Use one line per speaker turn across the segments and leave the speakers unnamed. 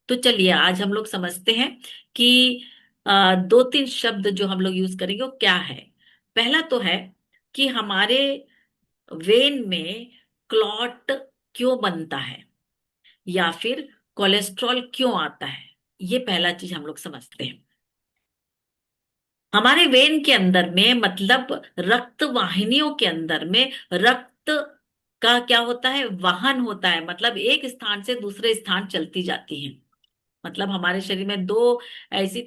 तो चलिए आज हम लोग समझते हैं कि दो तीन शब्द जो हम लोग यूज करेंगे वो क्या है। पहला तो है कि हमारे वेन में क्लॉट क्यों बनता है, या फिर कोलेस्ट्रॉल क्यों आता है। ये पहला चीज हम लोग समझते हैं। हमारे वेन के अंदर में मतलब रक्त वाहिनियों के अंदर में रक्त का क्या होता है, वाहन होता है। मतलब एक स्थान से दूसरे स्थान चलती जाती है। मतलब हमारे शरीर में तीन ऐसी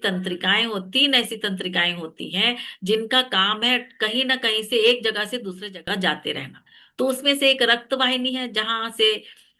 तंत्रिकाएं होती हैं जिनका काम है कहीं ना कहीं से एक जगह से दूसरे जगह जाते रहना। तो उसमें से एक रक्त वाहिनी है जहां से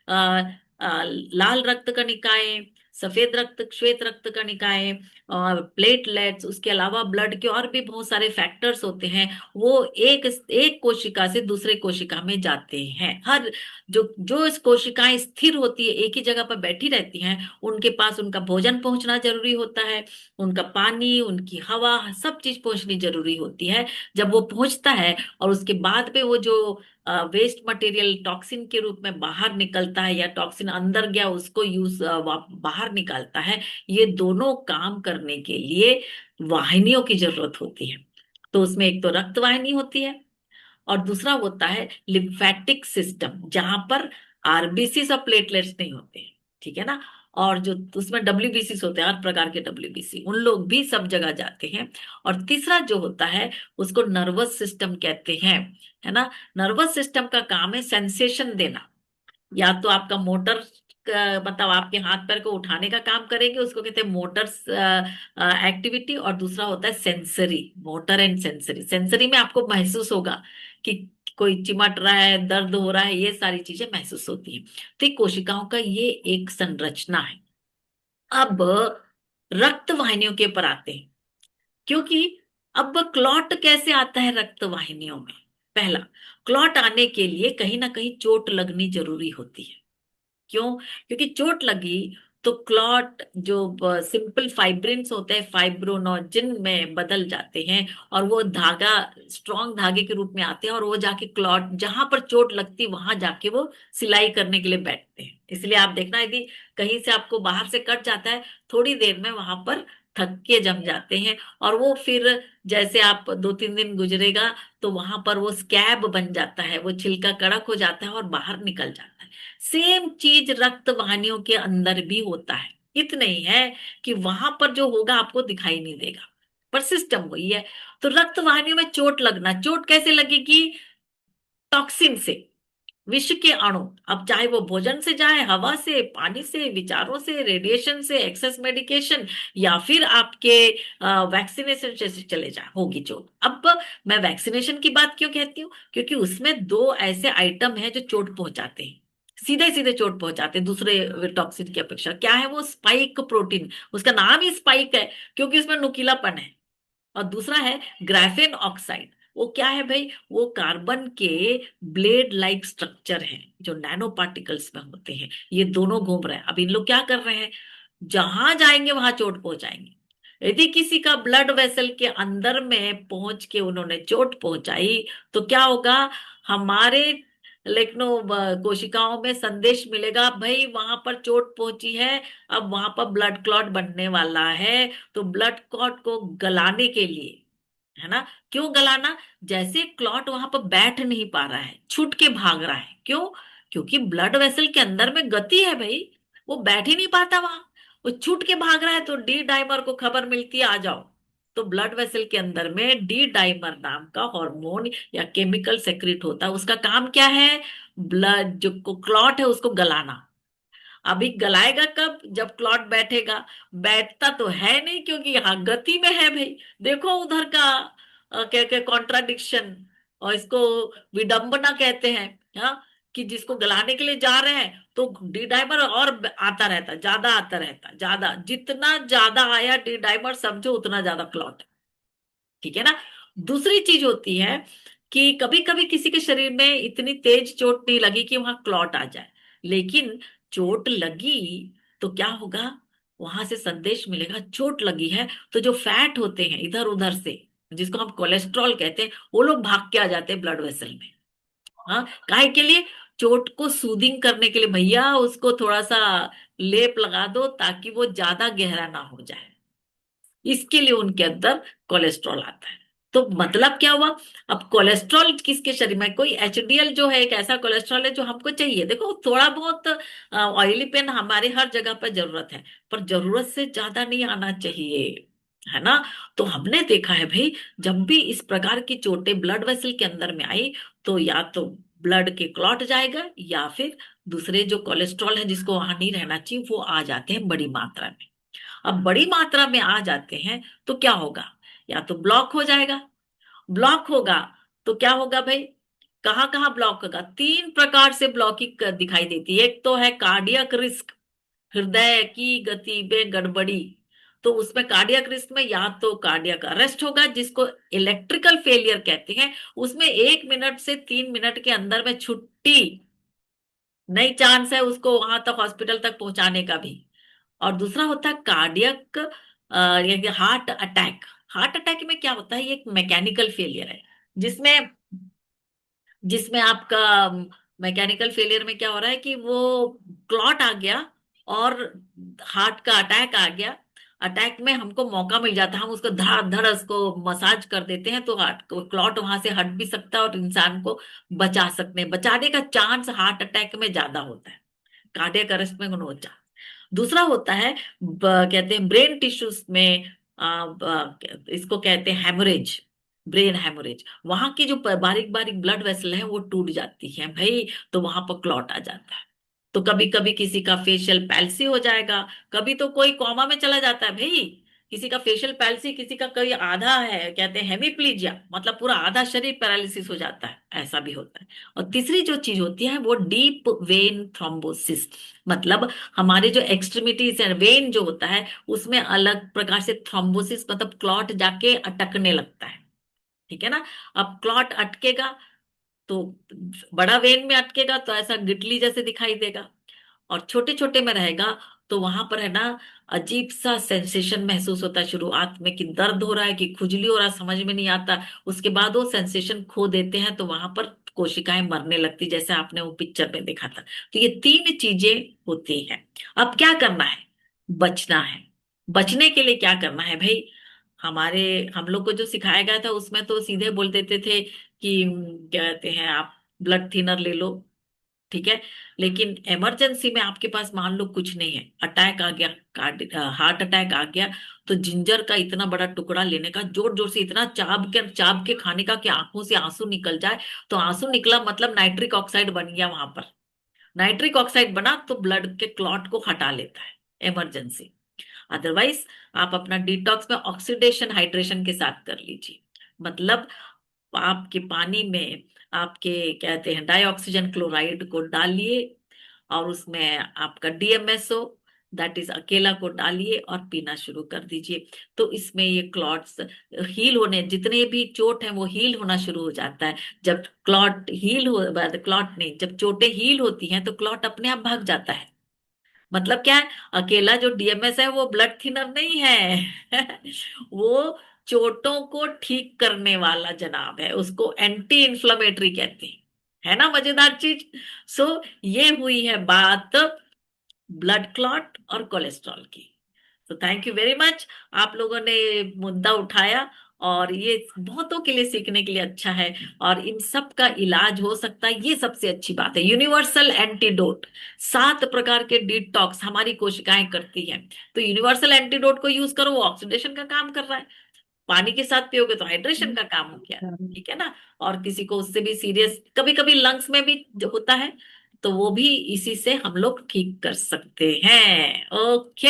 आ, लाल रक्त कणिकाएं, सफेद रक्त, श्वेत रक्त कणिकाएं और प्लेटलेट्स, उसके अलावा ब्लड के और भी बहुत सारे फैक्टर्स होते हैं। वो एक एक कोशिका से दूसरे कोशिका में जाते हैं। हर जो जो इस कोशिकाएं स्थिर होती है, एक ही जगह पर बैठी रहती हैं, उनके पास उनका भोजन पहुंचना जरूरी होता है, उनका पानी, उनकी हवा, सब चीज पहुंचनी जरूरी होती है। जब वो पहुंचता है और उसके बाद में वो जो वेस्ट मटेरियल टॉक्सिन के रूप में बाहर निकलता है, या टॉक्सिन अंदर गया उसको बाहर निकालता है, ये दोनों काम करने के लिए वाहिनियों की जरूरत होती है। तो उसमें एक तो रक्त वाहिनी होती है और दूसरा होता है लिम्फेटिक सिस्टम, जहां पर आरबीसी और प्लेटलेट्स नहीं होते हैं। ठीक है ना। और जो उसमें डब्ल्यूबीसी होते हैं, हर प्रकार के डब्ल्यूबीसी, उन लोग भी सब जगह जाते हैं। और तीसरा जो होता है उसको नर्वस सिस्टम कहते हैं, है ना। नर्वस सिस्टम का काम है सेंसेशन देना। या तो आपका मोटर मतलब आपके हाथ पैर को उठाने का काम करेंगे, उसको कहते हैं मोटर एक्टिविटी। और दूसरा होता है sensory, motor and sensory. Sensory में आपको महसूस होगा कि कोई चिमट रहा है, दर्द हो रहा है, ये सारी चीजें महसूस होती है। तो ये कोशिकाओं का ये एक संरचना है। अब रक्त वाहिनियों के ऊपर आते हैं, क्योंकि अब क्लॉट कैसे आता है रक्त वाहिनियों में। पहला, क्लॉट आने के लिए कहीं ना कहीं चोट लगनी जरूरी होती है। क्यों? क्योंकि चोट लगी तो क्लॉट जो सिंपल फाइब्रिन्स होते हैं फाइब्रोनोजिन में बदल जाते हैं, और वो धागा स्ट्रॉन्ग धागे के रूप में आते हैं, और वो जाके क्लॉट जहां पर चोट लगती है वहां जाके वो सिलाई करने के लिए बैठते हैं। इसलिए आप देखना, यदि कहीं से आपको बाहर से कट जाता है, थोड़ी देर में वहां पर थक्के जम जाते हैं, और वो फिर जैसे आप दो तीन दिन गुजरेगा तो वहां पर वो स्कैब बन जाता है, वो छिलका कड़क हो जाता है और बाहर निकल जाता है। सेम चीज रक्त वाहिनियों के अंदर भी होता है। इतना ही है कि वहां पर जो होगा आपको दिखाई नहीं देगा, पर सिस्टम वही है। तो रक्त वाहिनियों में चोट लगना, चोट कैसे लगेगी? टॉक्सिन से, विष के अणु। अब चाहे वो भोजन से जाए, हवा से, पानी से, विचारों से, रेडिएशन से, एक्सेस मेडिकेशन, या फिर आपके वैक्सीनेशन से चले जाए, होगी चोट। अब मैं वैक्सीनेशन की बात क्यों कहती हूँ? क्योंकि उसमें दो ऐसे आइटम हैं जो चोट पहुंचाते हैं, सीधे सीधे चोट पहुंचाते हैं दूसरे टॉक्सिन की अपेक्षा। क्या है वो? Spike protein. उसका नाम ही स्पाइक है क्योंकि उसमें नुकीलापन है। और दूसरा है ग्राफेन ऑक्साइड। वो क्या है भाई? वो कार्बन के ब्लेड लाइक स्ट्रक्चर है जो नैनो पार्टिकल्स में होते हैं। ये दोनों घूम रहे हैं। अब इन लोग क्या कर रहे हैं? जहां जाएंगे वहां चोट पहुंचाएंगे। यदि किसी का ब्लड वेसल के अंदर में पहुंच के उन्होंने चोट पहुंचाई तो क्या होगा? हमारे लेकिन कोशिकाओं में संदेश मिलेगा, भाई वहां पर चोट पहुंची है, अब वहां पर ब्लड क्लॉट बनने वाला है। तो ब्लड क्लॉट को गलाने के लिए, है ना। क्यों गलाना? जैसे क्लॉट वहां पर बैठ नहीं पा रहा है, छूट के भाग रहा है। क्यों? क्योंकि ब्लड वेसल के अंदर में गति है भाई, वो बैठ ही नहीं पाता वहां, वो छूट के भाग रहा है। तो डी डाइमर को खबर मिलती है, आ जाओ। तो ब्लड वेसल के अंदर में डी डाइमर नाम का हार्मोन या केमिकल सेक्रेट होता है। उसका काम क्या है? ब्लड जो क्लॉट है उसको गलाना। अभी गलाएगा कब? जब क्लॉट बैठेगा। बैठता तो है नहीं क्योंकि यहाँ गति में है भाई। देखो उधर का क्या क्या कॉन्ट्राडिक्शन, और इसको विडंबना कहते हैं। हाँ, कि जिसको गलाने के लिए जा रहे हैं तो डी डाइमर और आता रहता, ज्यादा आता रहता, ज्यादा, जितना ज्यादा आया डी डाइमर समझो उतना ज्यादा क्लॉट। ठीक है ना। दूसरी चीज होती है कि कभी कभी किसी के शरीर में इतनी तेज चोट नहीं लगी कि वहां क्लॉट आ जाए, लेकिन चोट लगी तो क्या होगा? वहां से संदेश मिलेगा चोट लगी है। तो जो फैट होते हैं इधर उधर से, जिसको हम कोलेस्ट्रॉल कहते हैं, वो लोग भाग के आ जाते हैं ब्लड वेसल में। हाँ, काहे के लिए? चोट को सूदिंग करने के लिए भैया उसको थोड़ा सा लेप लगा दो ताकि वो ज्यादा गहरा ना हो जाए, इसके लिए उनके अंदर कोलेस्ट्रॉल आता है। तो मतलब क्या हुआ? अब कोलेस्ट्रॉल किसके शरीर में, कोई एचडीएल जो है एक ऐसा कोलेस्ट्रॉल है जो हमको चाहिए। देखो थोड़ा बहुत ऑयली पेन हमारे हर जगह पर जरूरत है, पर जरूरत से ज्यादा नहीं आना चाहिए, है ना। तो हमने देखा है भाई, जब भी इस प्रकार की चोटें ब्लड वेसल के अंदर में आई, तो या तो ब्लड के क्लॉट जाएगा, या फिर दूसरे जो कोलेस्ट्रॉल है जिसको वहां नहीं रहना चाहिए वो आ जाते हैं बड़ी मात्रा में। अब बड़ी मात्रा में आ जाते हैं तो क्या होगा? या तो ब्लॉक हो जाएगा। ब्लॉक होगा तो क्या होगा भाई? कहाँ कहाँ ब्लॉक होगा? तीन प्रकार से ब्लॉकिंग दिखाई देती है। एक तो है कार्डियक रिस्क, हृदय की गति में गड़बड़ी। तो उसमें कार्डियक रिस्क में या तो कार्डियक अरेस्ट होगा, जिसको इलेक्ट्रिकल फेलियर कहते हैं, उसमें 1 मिनट से 3 मिनट के अंदर में छुट्टी, नहीं चांस है उसको वहां तक हॉस्पिटल तक पहुंचाने का भी। और दूसरा होता है कार्डियक यानी हार्ट अटैक। हार्ट अटैक में क्या होता है? ये एक मैकेनिकल फेलियर है, जिसमें जिसमें आपका मैकेनिकल फेलियर में क्या हो रहा है कि वो क्लॉट आ गया और हार्ट का अटैक आ गया। अटैक में हमको मौका मिल जाता है, हम उसको धड़ धड़ उसको मसाज कर देते हैं, तो हार्ट क्लॉट वहां से हट भी सकता है और इंसान को बचा सकते हैं। बचाने का चांस हार्ट अटैक में ज्यादा होता है, कार्डियक अरेस्ट में नो चांस। दूसरा होता है कहते हैं ब्रेन टिश्यूज में इसको कहते हैं हेमोरेज, ब्रेन हेमोरेज। वहां की जो बारीक बारीक ब्लड वेसल है वो टूट जाती है भाई, तो वहां पर क्लॉट आ जाता है। तो कभी कभी किसी का फेशियल पैल्सी हो जाएगा, कभी तो कोई कोमा में चला जाता है भाई। किसी का फेशियल पैल्सी, किसी का कोई आधा है कहते हैं हेमीप्लीजिया, मतलब पूरा आधा शरीर पैरालिसिस हो जाता है, ऐसा भी होता है। और तीसरी जो चीज होती है वो डीप वेन थ्रोम्बोसिस, मतलब हमारे जो एक्सट्रीमिटीज है, वेन जो होता है उसमें अलग प्रकार से थ्रोम्बोसिस, मतलब क्लॉट जाके अटकने लगता है। ठीक है ना। अब क्लॉट अटकेगा तो बड़ा वेन में अटकेगा तो ऐसा गिटली जैसे दिखाई देगा, और छोटे छोटे में रहेगा तो वहां पर है ना अजीब सा सेंसेशन महसूस होता है शुरुआत में, कि दर्द हो रहा है कि खुजली हो रहा है, समझ में नहीं आता। उसके बाद वो सेंसेशन खो देते हैं तो वहां पर कोशिकाएं मरने लगती, जैसे आपने वो पिक्चर में देखा था। तो ये तीन चीजें होती हैं। अब क्या करना है? बचना है। बचने के लिए क्या करना है भाई? हमारे हम लोग को जो सिखाया गया था उसमें तो सीधे बोल देते थे कि क्या कहते हैं, आप ब्लड थिनर ले लो, ठीक है। लेकिन इमरजेंसी में आपके पास मान लो कुछ नहीं है, अटैक आ गया, हार्ट अटैक आ गया, तो जिंजर का इतना बड़ा टुकड़ा लेने का, जोर जोर से इतना चाप के खाने का कि आंखों से आंसू निकल जाए। तो आंसू निकला मतलब नाइट्रिक ऑक्साइड बन गया वहां पर। नाइट्रिक ऑक्साइड बना तो ब्लड के क्लॉट को हटा लेता है, इमरजेंसी। अदरवाइज आप अपना डिटॉक्स में ऑक्सीडेशन हाइड्रेशन के साथ कर लीजिए। मतलब आपके पानी में आपके कहते हैं डाइऑक्सीजन क्लोराइड को डालिए, और उसमें आपका डीएमएसओ, दैट इज अकेला, को डालिए और पीना शुरू कर दीजिए। तो इसमें ये क्लॉट्स हील होने, जितने भी चोट है वो हील होना शुरू हो जाता है। जब क्लॉट हील हो, क्लॉट नहीं, जब चोटें हील होती हैं तो क्लॉट अपने आप भाग जाता है। मतलब क्या है? अकेला जो डीएमएस है वो ब्लड थिनर नहीं है वो चोटों को ठीक करने वाला जनाब है, उसको एंटी इन्फ्लेमेटरी कहते हैं। है ना मजेदार चीज। सो ये हुई है बात ब्लड क्लॉट और कोलेस्ट्रॉल की। तो थैंक यू वेरी मच, आप लोगों ने मुद्दा उठाया, और ये बहुतों के लिए सीखने के लिए अच्छा है। और इन सब का इलाज हो सकता है, ये सबसे अच्छी बात है, यूनिवर्सल एंटीडोट। 7 प्रकार के डिटॉक्स हमारी कोशिकाएं करती हैं, तो यूनिवर्सल एंटीडोट को यूज करो, वो ऑक्सीडेशन का काम कर रहा है। पानी के साथ पियोगे तो हाइड्रेशन का काम हो गया, ठीक है ना। और किसी को उससे भी सीरियस कभी कभी लंग्स में भी जो होता है, तो वो भी इसी से हम लोग ठीक कर सकते हैं। ओके।